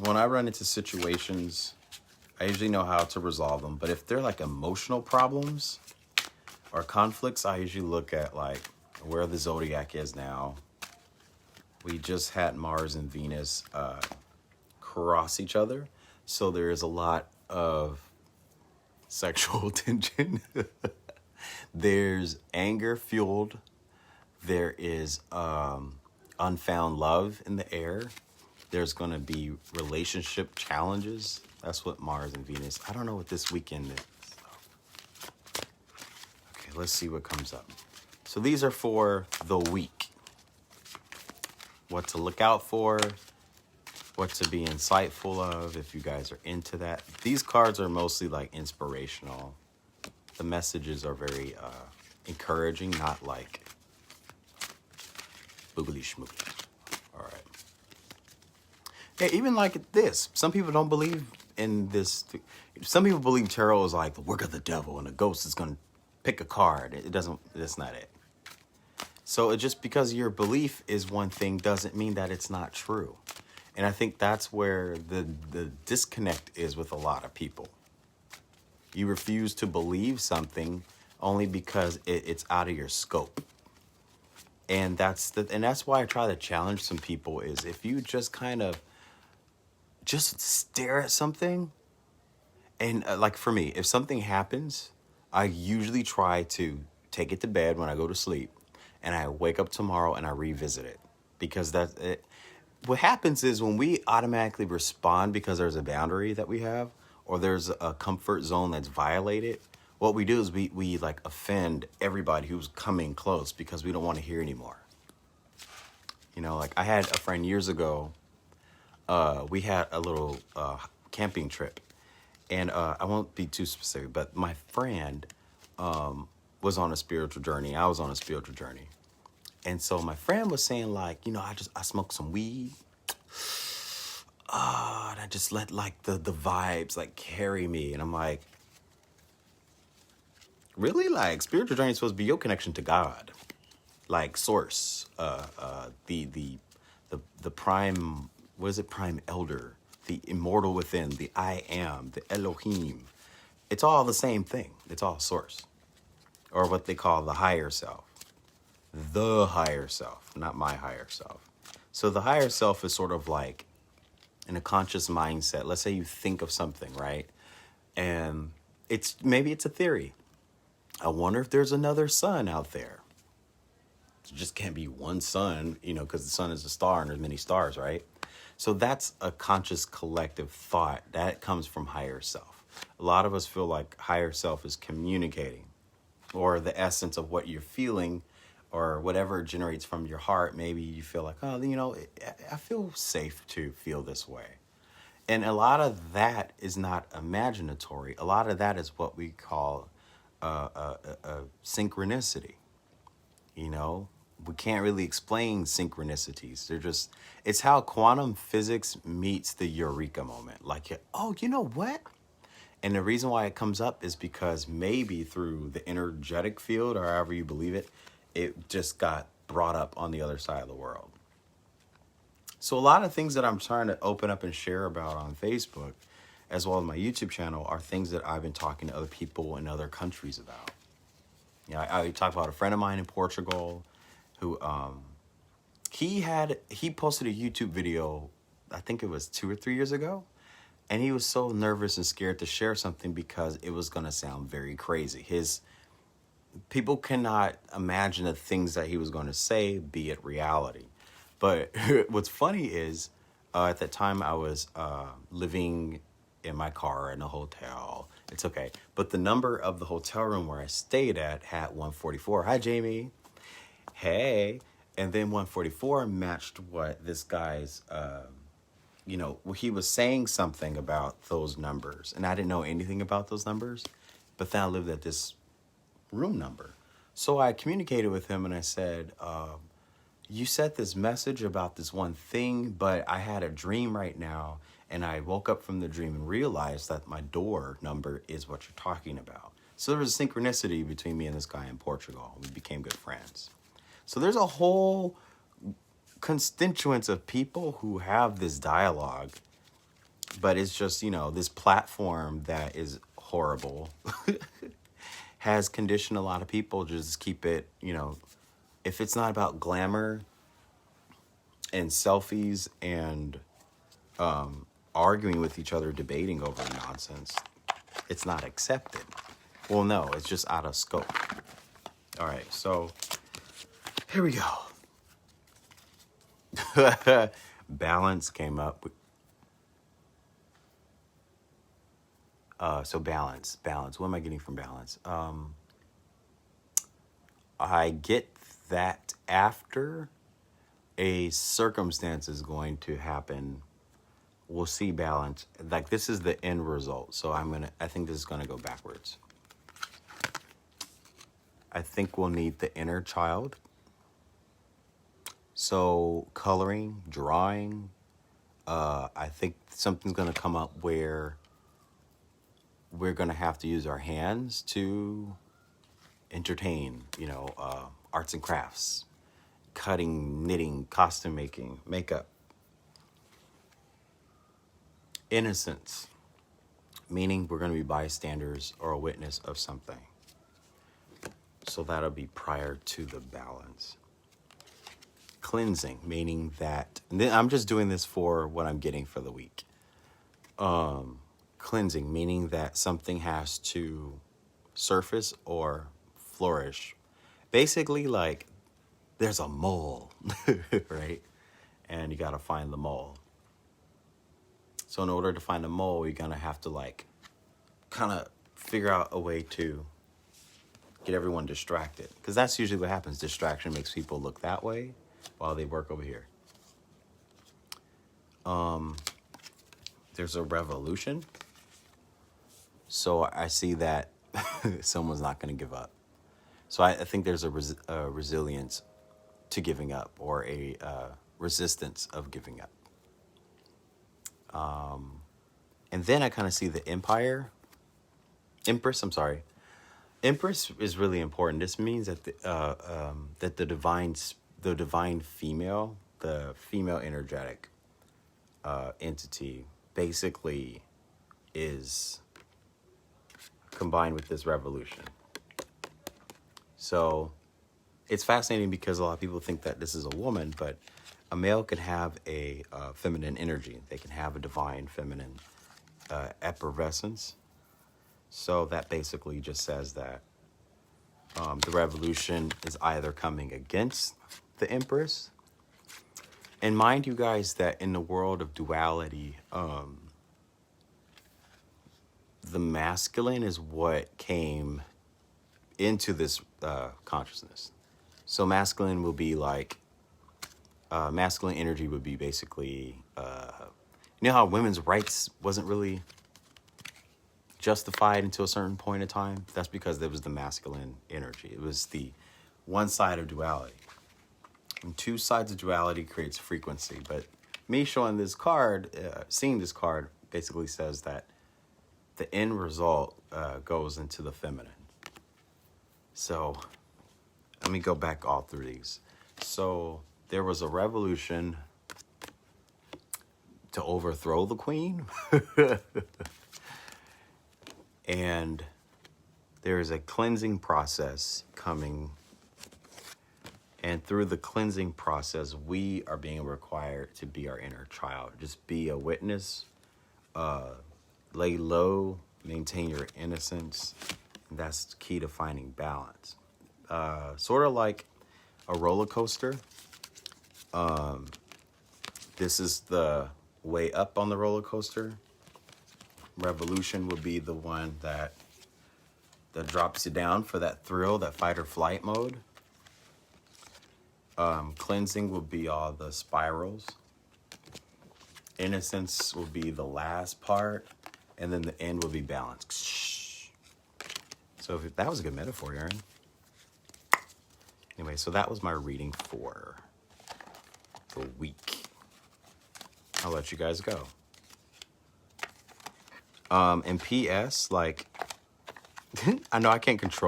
When I run into situations, I usually know how to resolve them. But if they're like emotional problems or conflicts, I usually look at like where the zodiac is now. We just had Mars and Venus cross each other. So there is a lot of sexual tension. There's anger fueled. There is unfound love in the air. There's going to be relationship challenges. That's what Mars and Venus. I don't know what this weekend is. Okay, let's see what comes up. So these are for the week. What to look out for, what to be insightful of if you guys are into that. These cards are mostly like inspirational. The messages are very encouraging, not like boogly schmoogly. All right. Yeah, even like this. Some people don't believe in this. Some people believe tarot is like the work of the devil and a ghost is going to pick a card. It doesn't, that's not it. So it just because your belief is one thing doesn't mean that it's not true. And I think that's where the disconnect is with a lot of people. You refuse to believe something only because it's out of your scope. And that's why I try to challenge some people is if you just kind of just stare at something and like for me, if something happens, I usually try to take it to bed when I go to sleep and I wake up tomorrow and I revisit it because that's it. What happens is when we automatically respond because there's a boundary that we have or there's a comfort zone that's violated, what we do is we like offend everybody who's coming close because we don't want to hear anymore. You know, like I had a friend years ago, we had a little camping trip and I won't be too specific, but my friend was on a spiritual journey. I was on a spiritual journey. And so my friend was saying like, you know, I smoked some weed. And I just let like the vibes like carry me. And I'm like, really? Like spiritual journey is supposed to be your connection to God. Like source. The prime, what is it? Prime elder. The immortal within. The I am. The Elohim. It's all the same thing. It's all source. Or what they call the higher self. The higher self, not my higher self. So the higher self is sort of like in a conscious mindset. Let's say you think of something, right? And maybe it's a theory. I wonder if there's another sun out there. It just can't be one sun, you know, because the sun is a star and there's many stars, right? So that's a conscious collective thought that comes from higher self. A lot of us feel like higher self is communicating or the essence of what you're feeling or whatever generates from your heart. Maybe you feel like, oh, you know, I feel safe to feel this way. And a lot of that is not imaginatory. A lot of that is what we call synchronicity. You know, we can't really explain synchronicities. It's how quantum physics meets the eureka moment. Like, oh, you know what? And the reason why it comes up is because maybe through the energetic field or however you believe it, it just got brought up on the other side of the world. So a lot of things that I'm trying to open up and share about on Facebook, as well as my YouTube channel, are things that I've been talking to other people in other countries about. You know, I talked about a friend of mine in Portugal who he posted a YouTube video, I think it was 2 or 3 years ago. And he was so nervous and scared to share something because it was going to sound very crazy. People cannot imagine the things that he was going to say, be it reality. But what's funny is at that time I was living in my car in a hotel. It's okay. But the number of the hotel room where I stayed at had 144. Hi, Jamie. Hey. And then 144 matched what this guy's, you know, he was saying something about those numbers. And I didn't know anything about those numbers. But then I lived at this room number. So I communicated with him and I said, you said this message about this one thing, but I had a dream right now and I woke up from the dream and realized that my door number is what you're talking about. So there was a synchronicity between me and this guy in Portugal. We became good friends. So there's a whole constituents of people who have this dialogue But it's just, this platform that is horrible has conditioned a lot of people to just keep it, if it's not about glamour and selfies and arguing with each other, debating over nonsense, it's not accepted. Well, no, it's just out of scope. All right, so here we go. Balance came up. So balance. What am I getting from balance? I get that after a circumstance is going to happen, we'll see balance. Like, this is the end result. So I think this is gonna go backwards. I think we'll need the inner child. So coloring, drawing, I think something's gonna come up where we're gonna have to use our hands to entertain, arts and crafts, cutting, knitting, costume making, makeup. Innocence, meaning we're going to be bystanders or a witness of something. So that'll be prior to the balance. Cleansing, meaning that, and then I'm just doing this for what I'm getting for the week. Cleansing, meaning that something has to surface or flourish. Basically, like, there's a mole, right? And you got to find the mole. So in order to find a mole, you're going to have to, like, kind of figure out a way to get everyone distracted. Because that's usually what happens. Distraction makes people look that way while they work over here. There's a revolution. So I see that someone's not going to give up. So I think there's a resilience to giving up, or a resistance of giving up. And then I kind of see the Empress, Empress is really important. This means that the divine female, the female energetic entity, basically is combined with this revolution. So it's fascinating because a lot of people think that this is a woman, but a male can have a feminine energy. They can have a divine feminine effervescence. So that basically just says that the revolution is either coming against the Empress. And mind you guys that in the world of duality, the masculine is what came into this consciousness. So masculine will be like, masculine energy would be basically, how women's rights wasn't really justified until a certain point in time? That's because there was the masculine energy. It was the one side of duality. And two sides of duality creates frequency. But me showing this card, seeing this card, basically says that the end result goes into the feminine. So let me go back all through these. So there was a revolution to overthrow the queen. And there is a cleansing process coming. And through the cleansing process, we are being required to be our inner child. Just be a witness, lay low, maintain your innocence. And that's key to finding balance. Sort of like a roller coaster. This is the way up on the roller coaster. Revolution would be the one that drops you down for that thrill, that fight or flight mode. Cleansing will be all the spirals. Innocence will be the last part, and then the end will be balance. So that was a good metaphor, Aaron. Anyway, so that was my reading for the week. I'll let you guys go. And P.S., like, I know I can't control